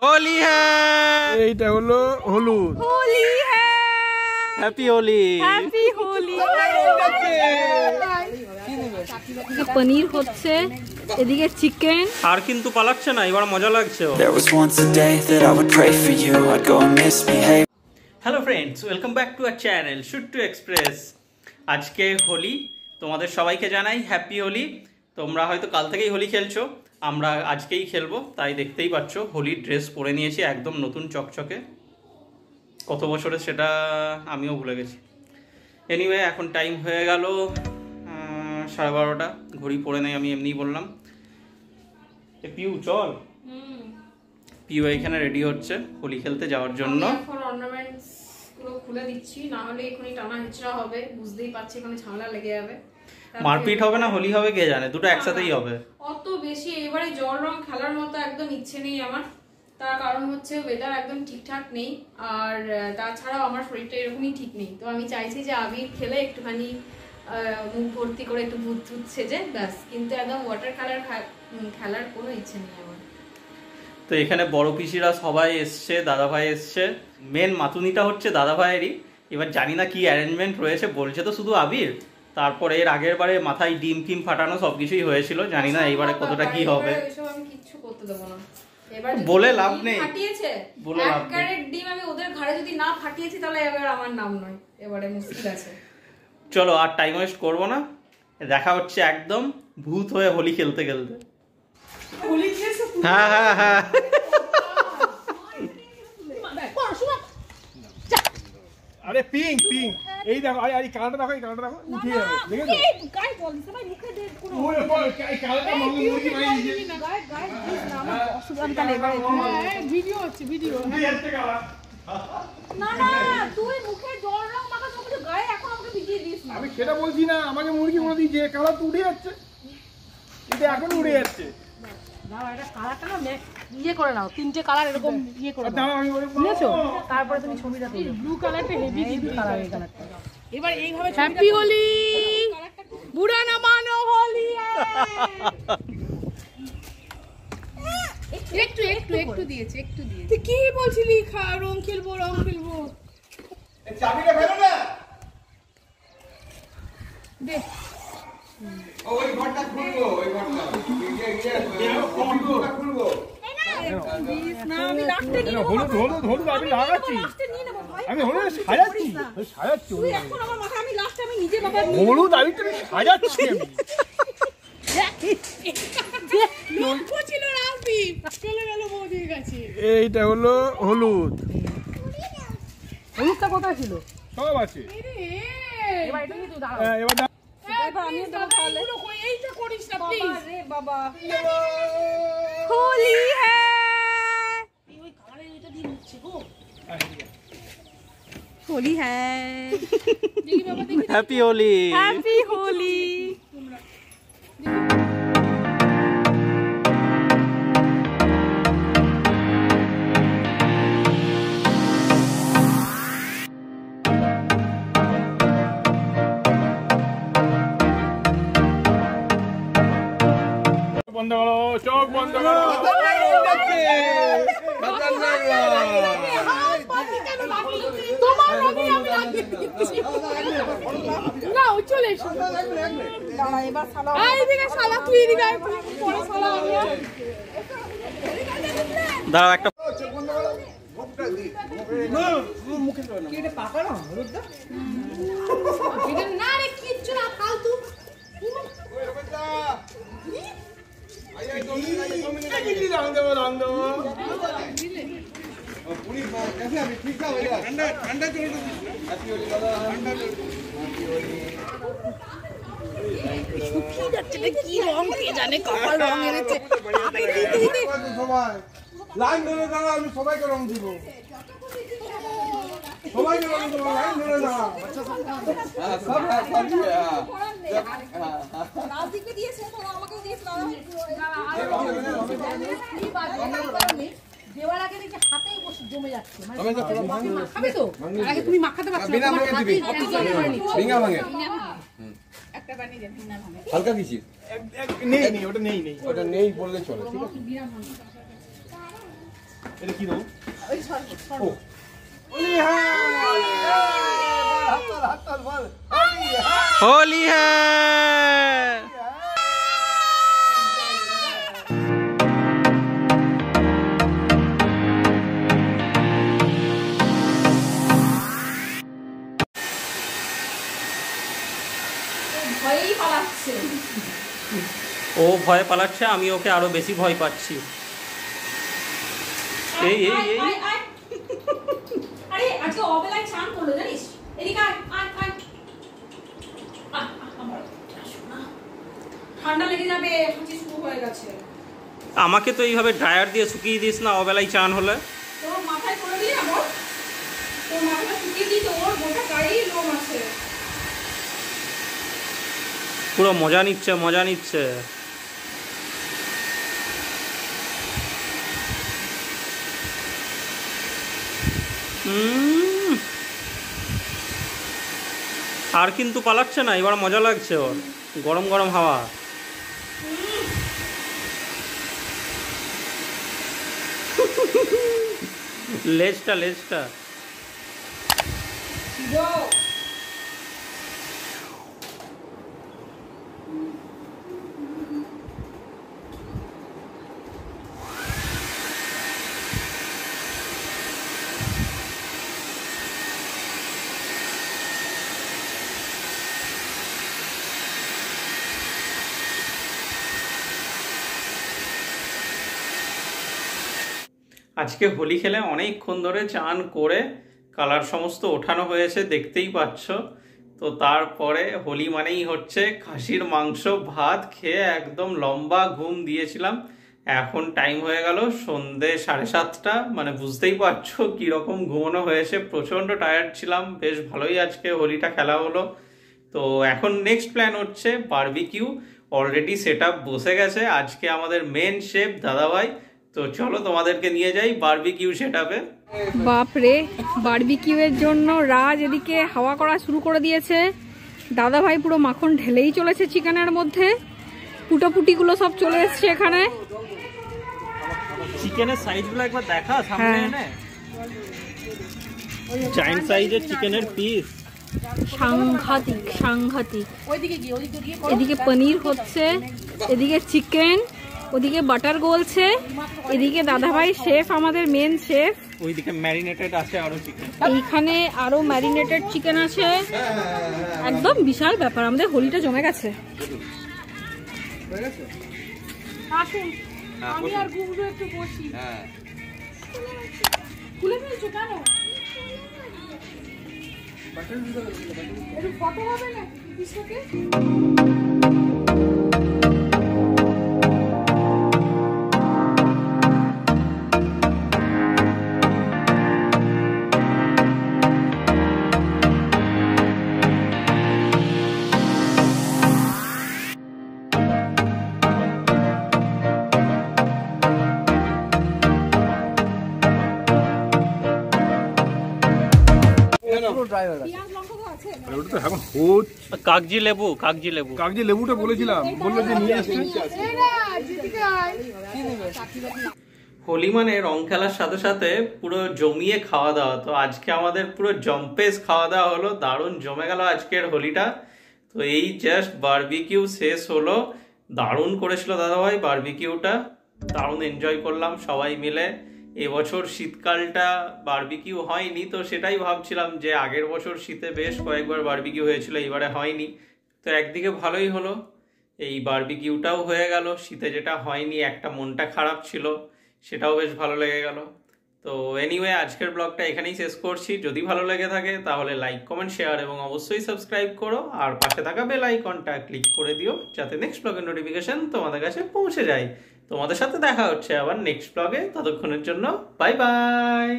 होली है এইটা হলো হলুদ होली है হ্যাপি হোলি হ্যাপি হোলি পনির হচ্ছে এদিকে চিকেন আর কিন্তু পালাচ্ছে না এবার মজা লাগছে There was once a day that I would pray for you I'd go and misbehave hello friends welcome back to our channel shoot to express আজকে হোলি তোমাদের সবাইকে জানাই হ্যাপি হোলি তোমরা হয়তো কাল থেকেই হোলি খেলছো আমরা আজকেই খেলবো তাই দেখতেই পাচ্ছ হোলির ড্রেস পরে নিয়েছি একদম নতুন চকচকে কত বছরের সেটা আমিও ভুলে গেছি এনিওয়ে এখন টাইম হয়ে গেল 12:30 ঘড়ি পরে নেই আমি এমনিই বললাম পিউ চল পিউ এখানে রেডি হচ্ছে হোলি খেলতে যাওয়ার জন্য এখন অর্নামেন্টস গুলো খুলে দিচ্ছি না হলে এখনি টানা হিচড়া হবে বুঝতেই পারছি এখানে ঝামেলা লেগে যাবে মারপিট হবে না হোলি হবে কে জানে দুটো একসাথেই হবে অত বেশি এবারে জল রং খেলার মতো একদম ইচ্ছে নেই আমার তার কারণ হচ্ছে ওয়েদার একদম ঠিকঠাক নেই আর তাছাড়াও আমার শরীরটা এরকমই ঠিক নেই তো আমি চাইছি যে আবির খেলে একটুখানি মুখ ভর্তি করে একটু ভূত ভূত সেজে ব্যাস কিন্তু একদম ওয়াটার কালার খেলার কোনো ইচ্ছে নেই আমার তো এখানে বড় পিসিরা সবাই এসছে দাদাভাই এসছে মেন মাতুনিটা হচ্ছে দাদাভাইয়েরই এবার জানি না কি অ্যারেঞ্জমেন্ট রয়েছে বলছে তো শুধু আবির তারপরে এর আগের বারে মাথায় ডিম টিম ফাটানো সবকিছুই হয়েছিল জানি না এইবারে কতটা কি হবে আমি কিচ্ছু করতে দেবো না বলে লাভ নেই ফাটিয়েছে বলে লাভ নেই এক ডিম আমি ওদের ঘরে যদি না ফাটিয়েছি তাহলে এবার আমার নাম নয় এবারে মুশকিল আছে চলো আর টাইম ওয়েস্ট করব না দেখা হচ্ছে একদম ভূত হয়ে হোলি খেলতে খেলতে হোলি খেলছে হ্যাঁ হ্যাঁ হ্যাঁ আরে পিঙ্ক পিঙ্ক এই দেখো আরে কালারটা দেখো এই কালারটা দেখো উঠে যাবে দেখেছো এই গাই বলছ ভাই মুখে দে কোন ওরে এই কালারটা মুরগি বানিয়ে দিয়েছে গাই গাই প্লিজ না আমার অসুবিধা তাহলে এবারে ভিডিও হচ্ছে ভিডিও উঠে যাচ্ছে কালার না না তুই মুখে জল রং মাখা সব কিছু গায়ে এখন আমাকে ভিজিয়ে দিস না আমি সেটা বলছি না আমাকে মুরগি বলে দিয়েছে কালার তো উঠে যাচ্ছে এটা এখন উঠে যাচ্ছে দাও এটা কালারটা না ইয়ে করে নাও তিনটে কালার এরকম ইয়ে করে দাও আমি বলি বুঝেছো তারপরে তুমি ছবিটা তুলো ব্লু কালারটা হেভি কালার এই কালারটা এবার এইভাবে হ্যাপি হোলি বুড়া না মানো হোলি একটু দিয়েছে তুই কি বলছিলি রং খেলবো এই চাবিটা ফেলো না দে ওই ঘরটা খুলবো ওই ঘরটা কম্পিউটার খুলবো না আমি লাস্টে নিয়ে হলুদ আমি লাগাচ্ছি আমি হলুদ সাজাচ্ছি তুই এখন আমার মাথা আমি লাস্টে আমি নিজে বাবা হলুদ আমি তো সাজাচ্ছি আমি লক্ষ্য ছিল রাজদীপ চলে গেল বৌদির কাছে এইটা হলো হলুদ হলুদটা কোথায় ছিল সব আছে এবার এটা নিয়ে তুই দাঁড়া এবার এবার আমি দেব তাহলে এইটা করিস না প্লিজ রে বাবা হোলি হ্যায় ওই কালারে এটা দিয়ে নিচ্ছে গো হোলি হ্যায় দেখি বাবা দেখি হ্যাপি হোলি হ্যাপি হোলি বন্ধ করো চোখ বন্ধ করো দাঁড়াও একটা না রে কিচ্ছু না ফালতু কি রং কে জানে কপাল রং এনেছে লাইন ধরে দাঁড়া আমি সবাইকে রং দিব সবাইকে রং দিব লাইন ধরে দাঁড়া রাজদীপকে দিয়েছে তোরা আমাকেও দিয়েছ দেওয়ার আগে দেখি হাতেই বসে জমে যাচ্ছে মানে খাবে তো আগে তুমি মাখাতে পারছো বিনা ভাঙে দিবি বিনা ভাঙে একটা বানিয়ে দেন বিনা ভাঙে হালকা কিছু নেই ওটা নেই বললে চলে ঠিক আছে এটা কি দেবো? ওই শরবত ও ওলি হ্যাঁ হাত তোল বল होली है। ভয়েই পালাচ্ছে। ও ভয় পালাচ্ছে, আমি ওকে আরো বেশি ভয় পাচ্ছি। এই এই এই আয়, আয়। আরে আজকে অবেলায় চান করলো জানিস? এদিকে আয়, আয়, আয়। আমার সোনা। ঠান্ডা লেগে যাবে, হাঁচি শুরু হয়ে গেছে। আমাকে তো এইভাবে ড্রায়ার দিয়ে শুকিয়ে দিস না অবেলায় চান হলে। তোর মাথায় করে দিই না বল? তোর মাথাটা শুকিয়ে দিই তো, ওর গোটা গায়েই লোম আছে। পুরো মজা নিচ্ছে মজা নিচ্ছে। আর কিন্তু পালাচ্ছে না, এবার মজা লাগছে ওর, গরম গরম হাওয়া। লেজটা লেজটা যাও। আজকে হোলি খেলে অনেকক্ষণ ধরে চান করে কালার সমস্ত ওঠানো হয়েছে, দেখতেই পাচ্ছ। তো তারপরে হোলি মানেই হচ্ছে খাসির মাংস ভাত খেয়ে একদম লম্বা ঘুম দিয়েছিলাম। এখন টাইম হয়ে গেল সন্ধে 7:30, মানে বুঝতেই পারছো কীরকম ঘুমানো হয়েছে। প্রচণ্ড টায়ার্ড ছিলাম, বেশ ভালোই আজকে হোলিটা খেলা হলো। তো এখন নেক্সট প্ল্যান হচ্ছে বারবিকিউ। অলরেডি সেট আপ বসে গেছে, আজকে আমাদের মেন শেফ দাদাভাই। তো চলো তোমাদেরকে নিয়ে যাই বারবিকিউ সেট আপে। বাপরে, বারবিকিউ এর জন্য রাজ এদিকে হাওয়া করা শুরু করে দিয়েছে। দাদা ভাই পুরো মাখন ঢেলেই চলেছে চিকেনের মধ্যে। পুটোপুটিগুলো সব চলে এসছে এখানে। চিকেনের সাইজগুলো একবার দেখা সামনে এনে। জায়ান্ট সাইজের চিকেনের পিস, সাংঘাতিক সাংঘাতিক। এদিকে পনির হচ্ছে, এদিকে চিকেন, ওদিকে বাটার গলছে, এদিকে দাদাভাই শেফ, আমাদের মেন শেফ। ওইদিকে ম্যারিনেটেড আছে আরো চিকেন, এইখানে আরো ম্যারিনেটেড চিকেন আছে। একদম বিশাল ব্যাপার, আমাদের হোলিটা জমে গেছে। আসুন, আমি আর গুগলু একটু বসি। খুলে ফেলছো কেন? একটু ফটো হবে না পিসটাকে? কাগজি লেবু, কাগজি লেবু, কাগজি লেবুটা বলেছিলাম, বললো যে নিয়ে আসছে। হোলি মানে রং খেলার সাথে সাথে পুরো জমিয়ে খাওয়া দাওয়া। তো আজকে আমাদের পুরো জম্পেস খাওয়া দাওয়া হলো, দারুণ জমে গেল আজকের হোলিটা। তো এই জাস্ট বারবিকিউ শেষ হলো, দারুণ করেছিল দাদাভাই বারবিকিউটা, দারুণ এনজয় করলাম সবাই মিলে। এবছর শীতকালটা বারবিকিউ হয়নি, তো সেটাই ভাবছিলাম যে আগের বছর শীতে বেশ কয়েকবার বারবিকিউ হয়েছিল, এইবারে হয়নি। তো একদিকে ভালোই হলো, এই বারবিকিউটাও হয়ে গেল। শীতে যেটা হয়নি, একটা মনটা খারাপ ছিল, সেটাও বেশ ভালো লেগে গেল। তো এনিওয়ে আজকের ব্লগটা এখানেই শেষ করছি। যদি ভালো লেগে থাকে তাহলে লাইক, কমেন্ট, শেয়ার এবং অবশ্যই সাবস্ক্রাইব করো। আর পাশে থাকা বেল আইকনটা ক্লিক করে দিও যাতে নেক্সট ব্লগের নোটিফিকেশন তোমাদের কাছে পৌঁছে যায়। তোমাদের সাথে দেখা হচ্ছে আবার নেক্সট ব্লগে, ততক্ষণের জন্য বাই বাই।